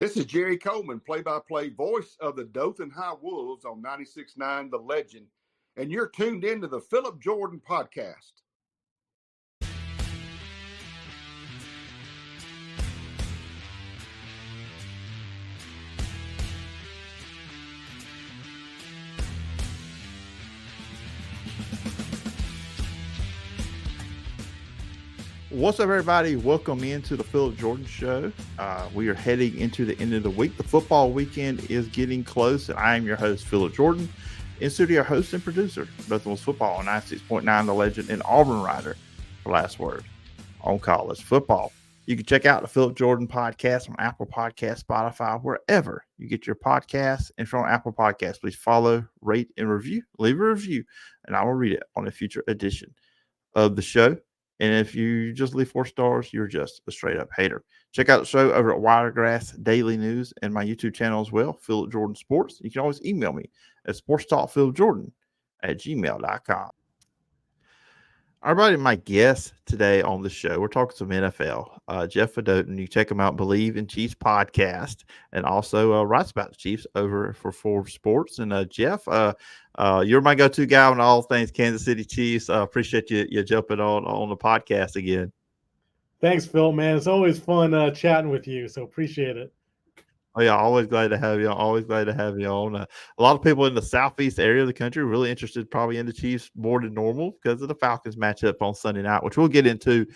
This is Jerry Coleman, play-by-play voice of the Dothan High Wolves on 96.9 The Legend, and you're tuned into the Phillip Jordan podcast. What's up, everybody? Welcome into the Phillip Jordan Show. We are heading into the end of the week. The football weekend is getting close, and I am your host, Phillip Jordan, in-studio host and producer, Nothing Was Football on 96.9 The Legend, and Auburn writer for Last Word on college football. You can check out the Phillip Jordan podcast on Apple Podcasts, Spotify, wherever you get your podcasts. And from Apple Podcasts, please follow, rate, and review. Leave a review, and I will read it on a future edition of the show. And if you just leave 4 stars, you're just a straight up hater. Check out the show over at Wiregrass Daily News and my YouTube channel as well, Phillip Jordan Sports. You can always email me at sportstalkphilipjordan@gmail.com. Everybody, my guest today on the show, we're talking some NFL. Jeff Fedotin, you check him out, Bleav in Chiefs podcast, and also writes about the Chiefs over for Forbes Sports. And Jeff, you're my go-to guy on all things Kansas City Chiefs. Appreciate you jumping on the podcast again. Thanks, Phil, man. It's always fun chatting with you, so appreciate it. Oh, yeah, always glad to have you on. Always glad to have you on. A lot of people in the southeast area of the country are really interested probably in the Chiefs more than normal because of the Falcons matchup on Sunday night, which we'll get into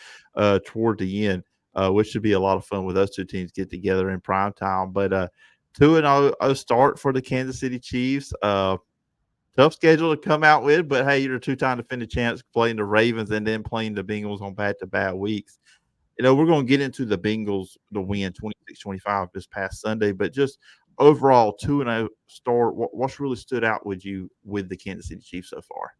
toward the end, which should be a lot of fun with those two teams get together in prime time. But 2-0 start for the Kansas City Chiefs. Tough schedule to come out with, but hey, you're a 2-time defending champs playing the Ravens and then playing the Bengals on back-to-back weeks. You know, we're going to get into the Bengals, the win 26-25 this past Sunday, but just overall 2-0 start, what's really stood out with you with the Kansas City Chiefs so far?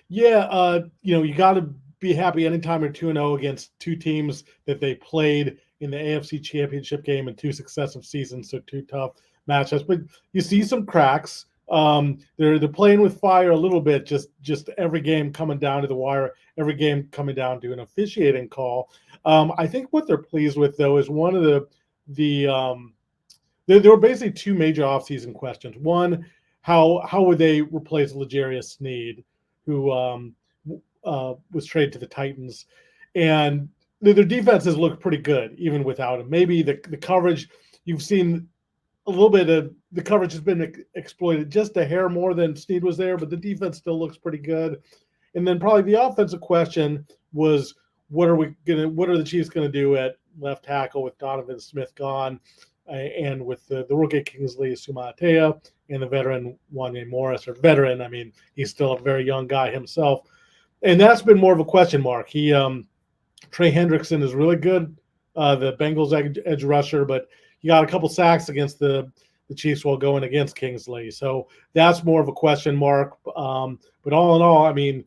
Yeah, you got to be happy anytime you're 2-0 against two teams that they played in the AFC Championship game in 2 successive seasons, so 2 tough matchups. But you see some cracks. They're playing with fire a little bit, just every game coming down to the wire, every game coming down to an officiating call. I think what they're pleased with, though, is one of there were basically 2 major offseason questions. One, how would they replace L'Jarius Sneed, who was traded to the Titans, and their defenses look pretty good even without him. Maybe the coverage, you've seen a little bit of the coverage has been exploited just a hair more than Sneed was there, but the defense still looks pretty good. And then probably the offensive question was, what are the Chiefs going to do at left tackle with Donovan Smith gone, and with the rookie Kingsley Sumatea and the veteran Wanya Morris, or veteran, I mean, he's still a very young guy himself. And that's been more of a question mark. Trey Hendrickson is really good, the Bengals edge rusher, but he got a couple sacks against the Chiefs while going against Kingsley. So that's more of a question mark. But all in all, I mean,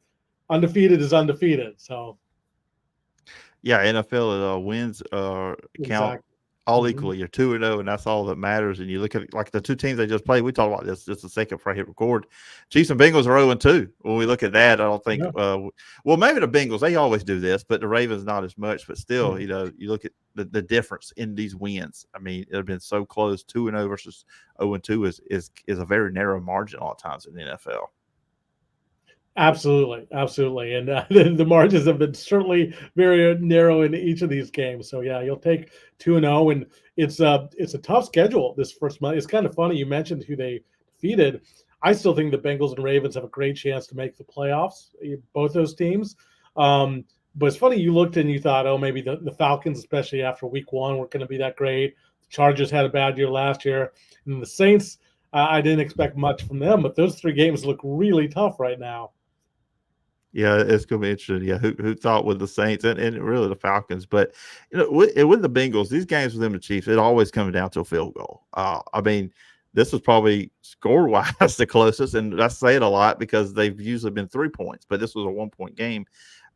undefeated is undefeated. So yeah, NFL wins count exactly. all equally. You're 2-0, and that's all that matters. And you look at like the 2 teams they just played. We talked about this just a second before I hit record. Chiefs and Bengals are 0-2. When we look at that, I don't think. Yeah. Well, maybe the Bengals, they always do this, but the Ravens not as much. But still, you look at the difference in these wins. I mean, it has been so close. 2-0 versus 0-2 is a very narrow margin a lot of times in the NFL. Absolutely. And the margins have been certainly very narrow in each of these games. So yeah, you'll take 2-0, and it's a tough schedule this first month. It's kind of funny you mentioned who they defeated. I still think the Bengals and Ravens have a great chance to make the playoffs, both those teams. But it's funny, you looked and you thought, oh, maybe the Falcons, especially after week 1, weren't going to be that great. The Chargers had a bad year last year, and the Saints, I didn't expect much from them, but those 3 games look really tough right now. Yeah, it's going to be interesting. Yeah, who thought with the Saints and really the Falcons, but with the Bengals, these games with them and the Chiefs, it always comes down to a field goal. I mean, this was probably score wise the closest, and I say it a lot because they've usually been 3 points, but this was a 1-point game.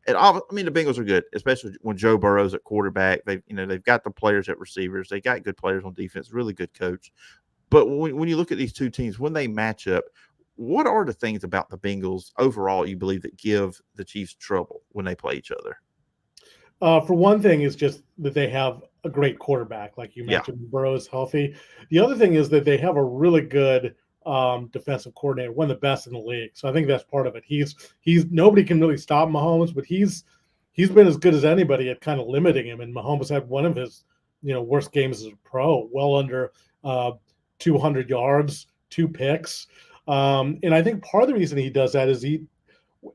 And I mean, the Bengals are good, especially when Joe Burrow's at quarterback. They've got the players at receivers, they got good players on defense, really good coach. But when you look at these 2 teams, when they match up, what are the things about the Bengals overall you Bleav that give the Chiefs trouble when they play each other? For one thing, is just that they have a great quarterback, like you Yeah. mentioned. Burrow's healthy. The other thing is that they have a really good defensive coordinator, one of the best in the league. So I think that's part of it. He's nobody can really stop Mahomes, but he's been as good as anybody at kind of limiting him. And Mahomes had one of his worst games as a pro, well under uh, 200 yards, 2 picks. And I think part of the reason he does that is he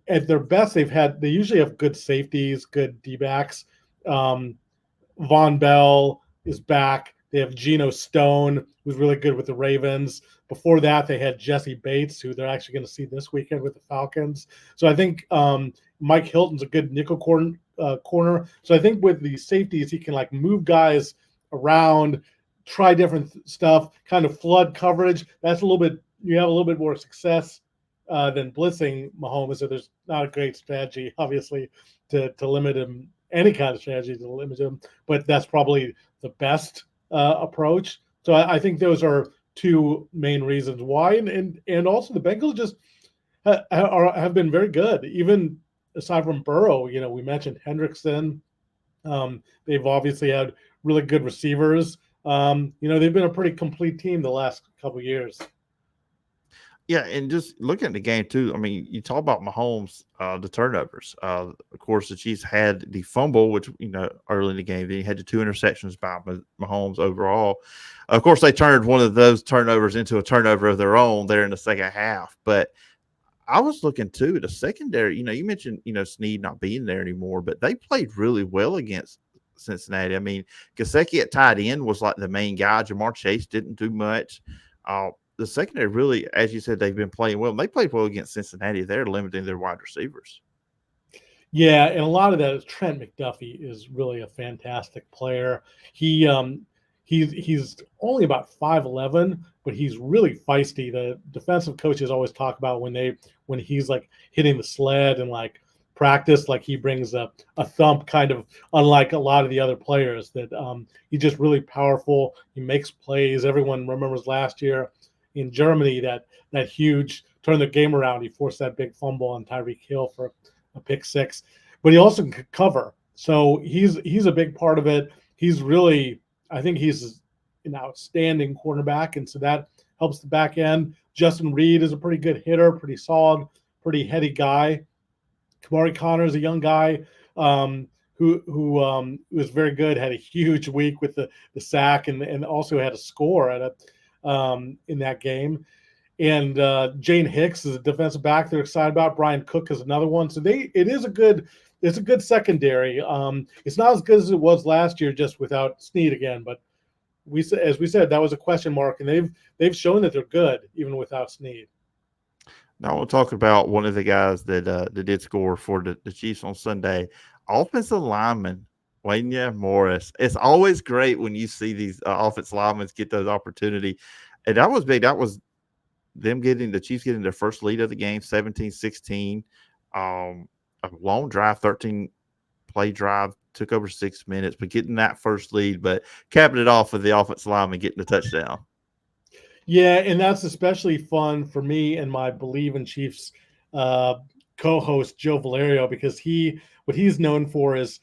at their best, they usually have good safeties, good D backs. Um, Von Bell is back. They have Geno Stone, who's really good with the Ravens. Before that, they had Jesse Bates, who they're actually going to see this weekend with the Falcons. So I think Mike Hilton's a good nickel corner. So I think with the safeties, he can like move guys around, try different stuff, kind of flood coverage. That's you have a little bit more success than blitzing Mahomes. So there's not a great strategy, obviously, to limit him. Any kind of strategy to limit him, but that's probably the best approach. So I think those are two main reasons why, and also the Bengals just have been very good, even aside from Burrow. We mentioned Hendrickson. They've obviously had really good receivers. They've been a pretty complete team the last couple of years. Yeah, and just looking at the game too, I mean, you talk about Mahomes, the turnovers. Of course, the Chiefs had the fumble, which early in the game, then you had the 2 interceptions by Mahomes overall. Of course, they turned one of those turnovers into a turnover of their own there in the second half. But I was looking too at the secondary. You mentioned Snead not being there anymore, but they played really well against Cincinnati. I mean, Gesicki at tight end was like the main guy. Jamar Chase didn't do much. The secondary really, as you said, they've been playing well. They played well against Cincinnati. They're limiting their wide receivers. Yeah, and a lot of that is Trent McDuffie is really a fantastic player. He's only about 5'11", but he's really feisty. The defensive coaches always talk about when he's like hitting the sled and like practice, like he brings a thump, kind of unlike a lot of the other players. That he's just really powerful. He makes plays. Everyone remembers last year in Germany that huge turn the game around. He forced that big fumble on Tyreek Hill for a pick six, but he also can cover. So he's a big part of it. I think he's an outstanding quarterback, and so that helps the back end. Justin Reed is a pretty good hitter, pretty solid, pretty heady guy. Kamari Connor is a young guy who was very good, had a huge week with the sack and also had a score in that game. And Jane Hicks is a defensive back they're excited about. Brian Cook is another one. So it's a good secondary. It's not as good as it was last year, just without Snead again. But as we said, that was a question mark, and they've shown that they're good even without Snead. Now we'll talk about one of the guys that did score for the Chiefs on Sunday, offensive lineman Wanya Morris. It's always great when you see these offensive linemen get those opportunity, and that was big. That was the Chiefs getting their first lead of the game, 17-16. A long drive, 13-play drive, took over 6 minutes, but getting that first lead, but capping it off with the offensive lineman getting the touchdown. Yeah, and that's especially fun for me and my Bleav in Chiefs co-host Joe Valerio, because what he's known for is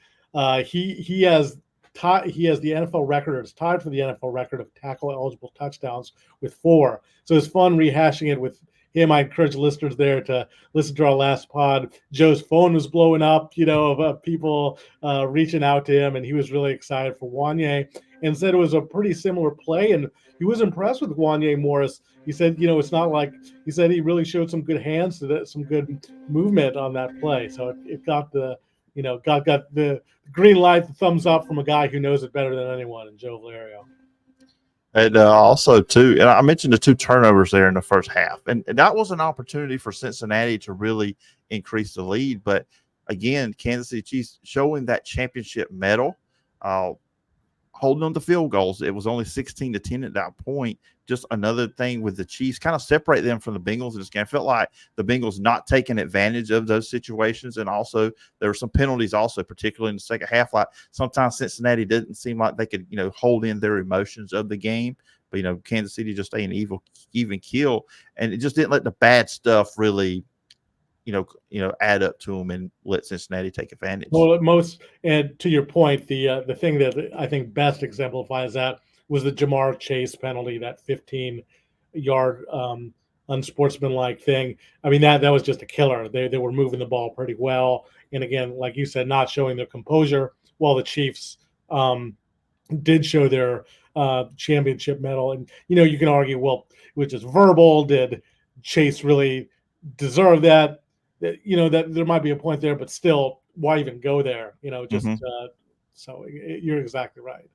he has the NFL record, or it's tied for the NFL record of tackle eligible touchdowns with 4. So it's fun rehashing it with him. I encourage listeners there to listen to our last pod. Joe's phone was blowing up, of people reaching out to him, and he was really excited for Wanya and said it was a pretty similar play, and he was impressed with Wanya Morris. He said, it's not like he said he really showed some good hands to that, some good movement on that play. So it got the got the green light, the thumbs up from a guy who knows it better than anyone, and Joe Valerio. And also, too, and I mentioned the 2 turnovers there in the first half. And that was an opportunity for Cincinnati to really increase the lead. But, again, Kansas City Chiefs showing that championship medal, holding on to field goals. It was only 16-10 at that point. Just another thing with the Chiefs, kind of separate them from the Bengals in this game. I felt like the Bengals not taking advantage of those situations, and also there were some penalties also, particularly in the second half. Like sometimes Cincinnati didn't seem like they could, hold in their emotions of the game, but Kansas City just staying even kill, and it just didn't let the bad stuff really add up to them and let Cincinnati take advantage. Well, and to your point, the thing that I think best exemplifies that was the Jamar Chase penalty, that 15-yard unsportsmanlike thing. I mean, that was just a killer. They were moving the ball pretty well, and again, like you said, not showing their composure. While the Chiefs did show their championship medal, and you can argue, well, which is verbal. Did Chase really deserve that? That there might be a point there, but still, why even go there? So you're exactly right.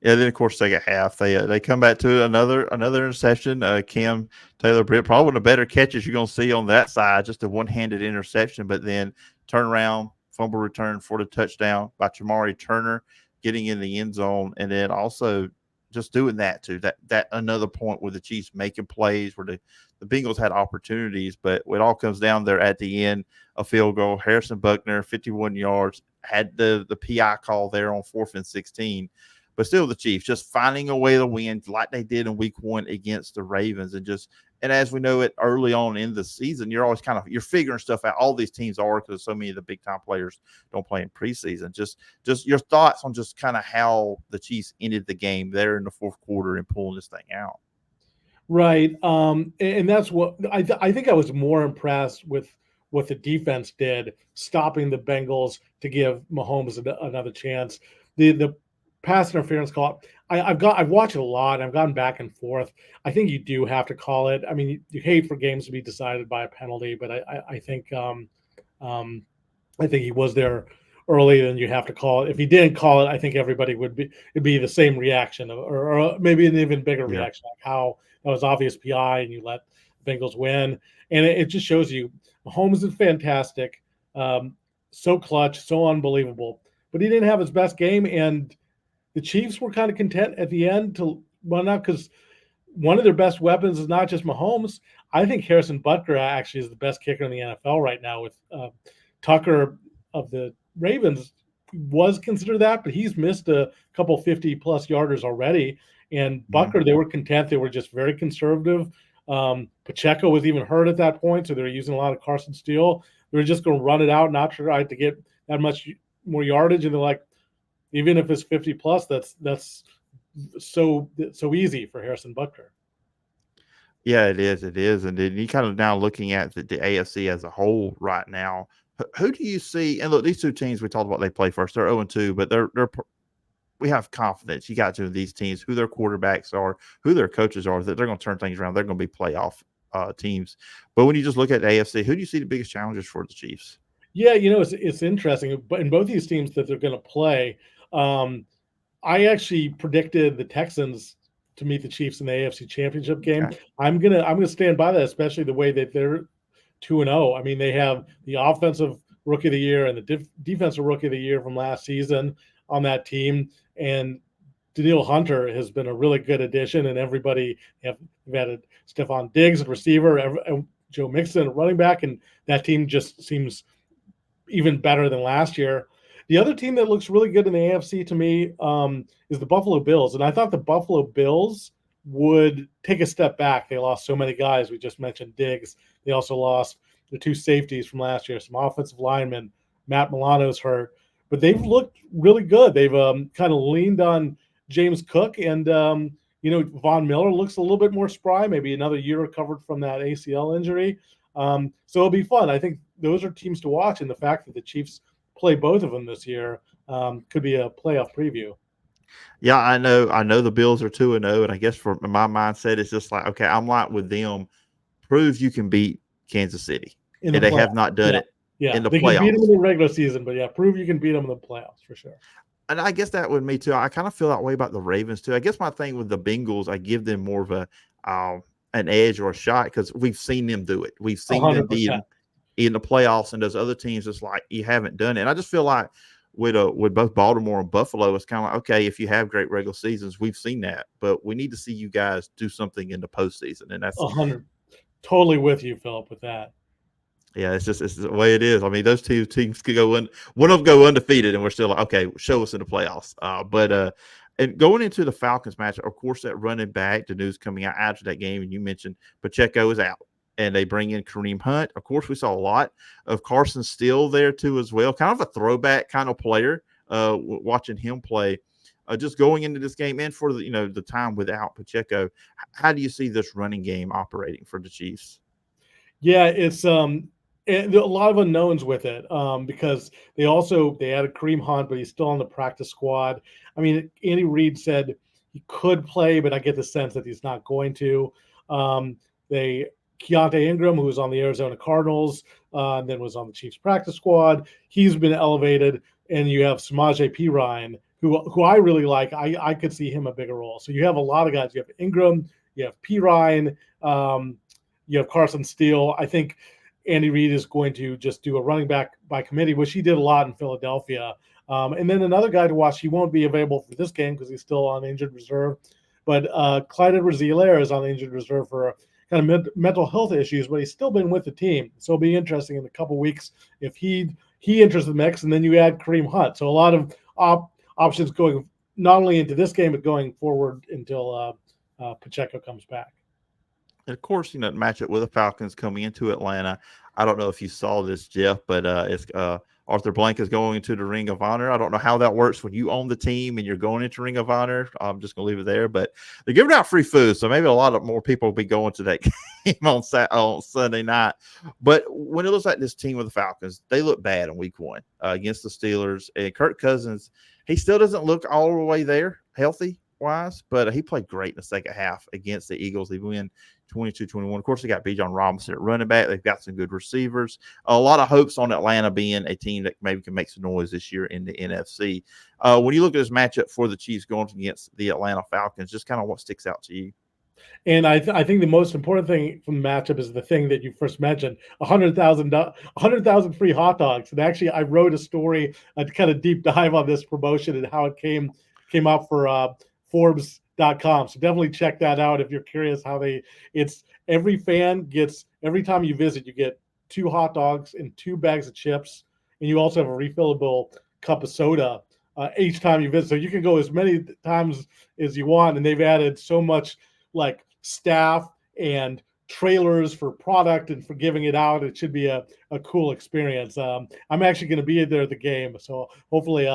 Yeah, then of course second half they come back to another interception. Cam Taylor-Britt, probably one of the better catches you're going to see on that side, just a one-handed interception, but then turn around, fumble return for the touchdown by Jamari Turner, getting in the end zone, and then also just doing that too. That another point where the Chiefs making plays where the Bengals had opportunities, but it all comes down there at the end. A field goal. Harrison Buckner, 51 yards, had the PI call there on 4th and 16. But still, the Chiefs just finding a way to win like they did in Week 1 against the Ravens, and as we know it early on in the season, you're always you're figuring stuff out. All these teams are, because so many of the big time players don't play in preseason. Just your thoughts on just kind of how the Chiefs ended the game there in the fourth quarter and pulling this thing out. Right, and that's what I think I was more impressed with what the defense did, stopping the Bengals to give Mahomes another chance. The pass interference call, I've watched it a lot. I've gone back and forth. I think you do have to call it. I mean, you hate for games to be decided by a penalty, but I think he was there early, and you have to call it. If he didn't call it, I think everybody it'd be the same reaction, or maybe an even bigger reaction, like how that was obvious PI and you let Bengals win. And it just shows you Mahomes is fantastic, so clutch, so unbelievable, but he didn't have his best game, and the Chiefs were kind of content at the end to run out, because one of their best weapons is not just Mahomes. I think Harrison Butker actually is the best kicker in the NFL right now, with Tucker of the Ravens was considered that, but he's missed a couple 50-plus yarders already. And Butker, they were content. They were just very conservative. Pacheco was even hurt at that point, so they were using a lot of Carson Steele. They were just going to run it out, not try to get that much more yardage. And they're like, even if it's 50-plus, that's so easy for Harrison Butker. Yeah, it is. And then you kind of now looking at the AFC as a whole right now, who do you see? And look, these two teams we talked about, they play first. They're 0-2, but we have confidence. You got to these teams, who their quarterbacks are, who their coaches are, that they're going to turn things around. They're going to be playoff teams. But when you just look at the AFC, who do you see the biggest challenges for the Chiefs? Yeah, it's interesting. But in both these teams that they're going to play, I actually predicted the Texans to meet the Chiefs in the AFC Championship game. Okay. I'm gonna stand by that, especially the way that they're 2-0. I mean, they have the offensive rookie of the year and the defensive rookie of the year from last season on that team, and Danielle Hunter has been a really good addition. And everybody have added Stephon Diggs at receiver, Joe Mixon at running back, and that team just seems even better than last year. The other team that looks really good in the AFC to me is the Buffalo Bills. And I thought the Buffalo Bills would take a step back. They lost so many guys. We just mentioned Diggs. They also lost the two safeties from last year, some offensive linemen. Matt Milano's hurt. But they've looked really good. They've kind of leaned on James Cook. And, Von Miller looks a little bit more spry, maybe another year recovered from that ACL injury. So it'll be fun. I think those are teams to watch. And the fact that the Chiefs play both of them this year could be a playoff preview. Yeah, I know the Bills are 2-0, and I guess for my mindset, it's just like, okay, I'm like with them. Prove you can beat Kansas City, and they have not done it in the playoffs. They can beat them in the regular season, but prove you can beat them in the playoffs for sure. And I guess that with me too. I kind of feel that way about the Ravens too. I guess my thing with the Bengals, I give them more of an edge or a shot because we've seen them do it. We've seen 100%. Them beat them in the playoffs, and those other teams, it's like you haven't done it. And I just feel like with both Baltimore and Buffalo, it's kind of like, okay, if you have great regular seasons, we've seen that, but we need to see you guys do something in the postseason, and that's 100. Totally with you, Phillip, with that. Yeah, it's the way it is. I mean, those two teams could one of them go undefeated, and we're still like, okay, show us in the playoffs. And going into the Falcons match, of course, that running back, the news coming out after that game, and you mentioned Pacheco is out. and they bring in Kareem Hunt. Of course, we saw a lot of Carson Steele there too as well. Kind of a throwback kind of player. Watching him play, just going into this game and for the time without Pacheco, how do you see this running game operating for the Chiefs? Yeah, it's and there are a lot of unknowns with it because they added Kareem Hunt, but he's still on the practice squad. I mean, Andy Reid said he could play, but I get the sense that he's not going to. They Keontae Ingram, who was on the Arizona Cardinals, and then was on the Chiefs practice squad, he's been elevated, and you have Samaje Perine, who I really like. I could see him a bigger role. So you have a lot of guys. You have Ingram, you have Perine, you have Carson Steele. I think Andy Reid is going to just do a running back by committee, which he did a lot in Philadelphia. And then another guy to watch, he won't be available for this game because he's still on injured reserve. But Clyde Edwards-Helaire is on injured reserve for kind of mental health issues, but he's still been with the team. So it'll be interesting in a couple weeks if he enters the mix, and then you add Kareem Hunt. So a lot of options going not only into this game, but going forward until Pacheco comes back. And of course, matchup with the Falcons coming into Atlanta. I don't know if you saw this, Jeff, but it's Arthur Blank is going into the Ring of Honor. I don't know how that works when you own the team and you're going into Ring of Honor. I'm just going to leave it there. But they're giving out free food, so maybe a lot of more people will be going to that game on Sunday night. But when it looks like this team with the Falcons, they look bad in week one against the Steelers. And Kirk Cousins, he still doesn't look all the way there healthy-wise, but he played great in the second half against the Eagles. They win 22-21. Of course, they got Bijan Robinson at running back. They've got some good receivers. A lot of hopes on Atlanta being a team that maybe can make some noise this year in the NFC. When you look at this matchup for the Chiefs going against the Atlanta Falcons, just kind of what sticks out to you? And I think the most important thing from the matchup is the thing that you first mentioned: 100,000 free hot dogs. And actually, I wrote a story, a kind of deep dive on this promotion and how it came up for Forbes.com. So definitely check that out if you're curious how it's every fan gets, every time you visit, you get 2 hot dogs and 2 bags of chips, and you also have a refillable cup of soda each time you visit. So you can go as many times as you want, and they've added so much like staff and trailers for product and for giving it out. It should be a cool experience. I'm actually going to be there at the game, so hopefully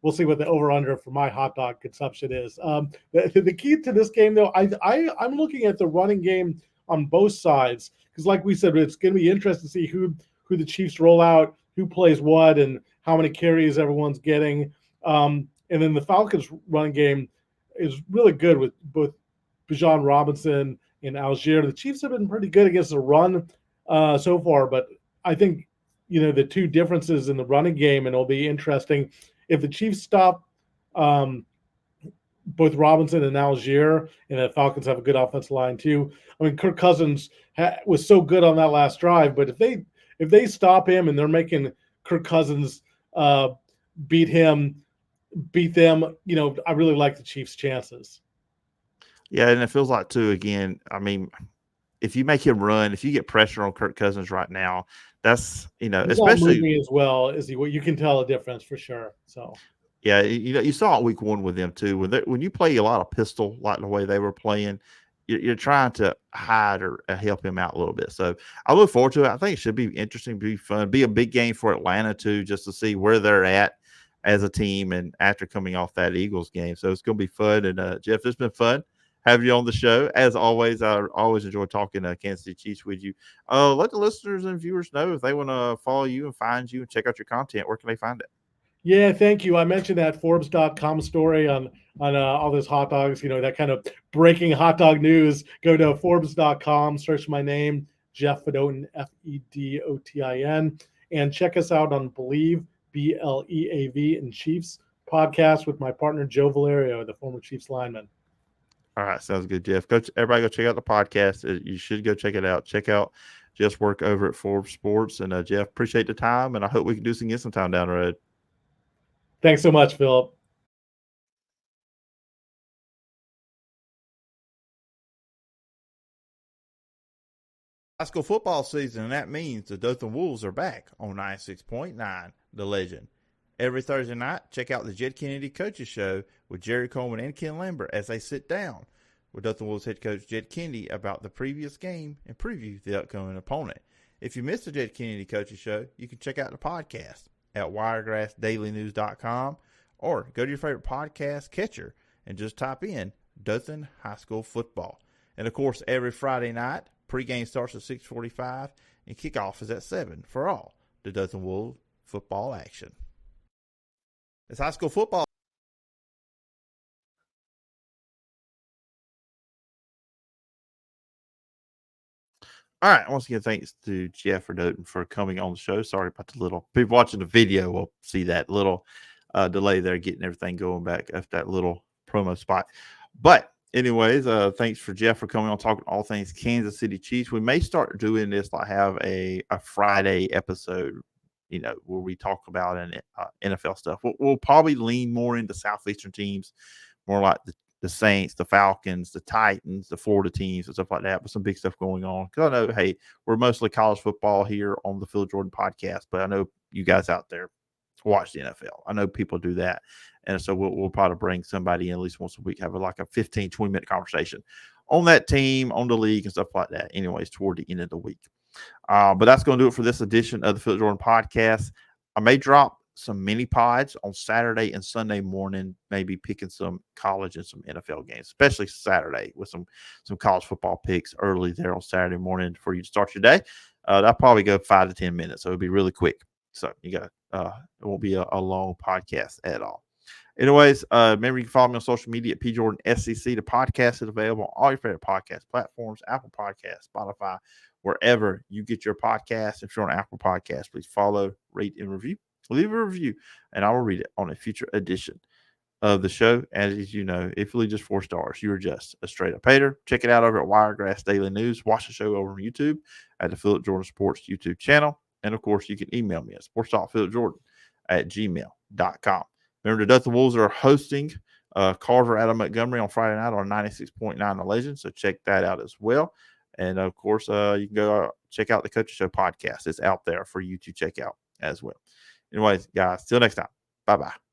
we'll see what the over-under for my hot dog consumption is. The key to this game, though, I'm looking at the running game on both sides because, like we said, it's going to be interesting to see who the Chiefs roll out, who plays what, and how many carries everyone's getting. And then the Falcons' running game is really good with both Bijan Robinson and Algier. The Chiefs have been pretty good against the run so far, but I think the two differences in the running game, and it'll be interesting if the Chiefs stop both Robinson and Algier, and the Falcons have a good offensive line too. I mean, Kirk Cousins was so good on that last drive, but if they stop him and they're making Kirk Cousins beat them, I really like the Chiefs' chances. Yeah, and it feels like too. Again, I mean, if you make him run, if you get pressure on Kirk Cousins right now, that's He's especially not moving as well as you can tell a difference for sure. So yeah, you saw it week one with them too. When you play a lot of pistol like the way they were playing, you're trying to hide or help him out a little bit. So I look forward to it. I think it should be interesting, be fun, be a big game for Atlanta too, just to see where they're at as a team and after coming off that Eagles game. So it's going to be fun. And Jeff, it's been fun having you on the show. As always, I always enjoy talking Kansas City Chiefs with you. Let the listeners and viewers know if they want to follow you and find you and check out your content. Where can they find it? Yeah, thank you. I mentioned that Forbes.com story on all those hot dogs, that kind of breaking hot dog news. Go to Forbes.com, search my name, Jeff Fedotin, Fedotin, and check us out on Bleav, Bleav, and Chiefs podcast with my partner, Joe Valerio, the former Chiefs lineman. All right, sounds good, Jeff. Everybody go check out the podcast. You should go check it out. Check out Jeff's work over at Forbes Sports. And Jeff, appreciate the time, and I hope we can do some again sometime down the road. Thanks so much, Phillip. High school football season, and that means the Dothan Wolves are back on 96.9 The Legend. Every Thursday night, check out the Jed Kennedy Coaches Show with Jerry Coleman and Ken Lambert as they sit down with Dothan Wolves head coach Jed Kennedy about the previous game and preview the upcoming opponent. If you missed the Jed Kennedy Coaching Show, you can check out the podcast at wiregrassdailynews.com or go to your favorite podcast catcher and just type in Dothan High School Football. And, of course, every Friday night, pregame starts at 6:45 and kickoff is at 7 for all the Dothan Wolves football action. It's high school football. All right. Once again, thanks to Jeff Fedotin for coming on the show. Sorry about the little people watching the video will see that little delay there, getting everything going back after that little promo spot. But anyways, thanks for Jeff for coming on, talking all things Kansas City Chiefs. We may start doing this, like have a Friday episode, where we talk about an NFL stuff. We'll probably lean more into Southeastern teams, more like the Saints, the Falcons, the Titans, the Florida teams, and stuff like that, but some big stuff going on. Because I know, hey, we're mostly college football here on the Phillip Jordan podcast, but I know you guys out there watch the NFL. I know people do that. And so we'll probably bring somebody in at least once a week, have like a 15, 20-minute conversation on that team, on the league, and stuff like that, anyways, toward the end of the week. But that's going to do it for this edition of the Phillip Jordan podcast. I may drop some mini pods on Saturday and Sunday morning, maybe picking some college and some NFL games, especially Saturday with some college football picks early there on Saturday morning for you to start your day. That'll probably go 5 to 10 minutes, so it'll be really quick. So you got it won't be a long podcast at all. Anyways, remember you can follow me on social media at PJordanSEC. The podcast is available on all your favorite podcast platforms, Apple Podcasts, Spotify, wherever you get your podcasts. If you're on Apple Podcasts, please follow, rate, and review. Leave a review, and I will read it on a future edition of the show. As you know, if you leave just 4 stars, you are just a straight-up hater. Check it out over at Wiregrass Daily News. Watch the show over on YouTube at the Phillip Jordan Sports YouTube channel. And, of course, you can email me at sports.philipjordan@gmail.com. Remember, the Dothan Wolves are hosting Carver out of Montgomery on Friday night on 96.9 The Legend, so check that out as well. And, of course, you can go check out the Coaching Show podcast. It's out there for you to check out as well. Anyways, guys, till next time. Bye-bye.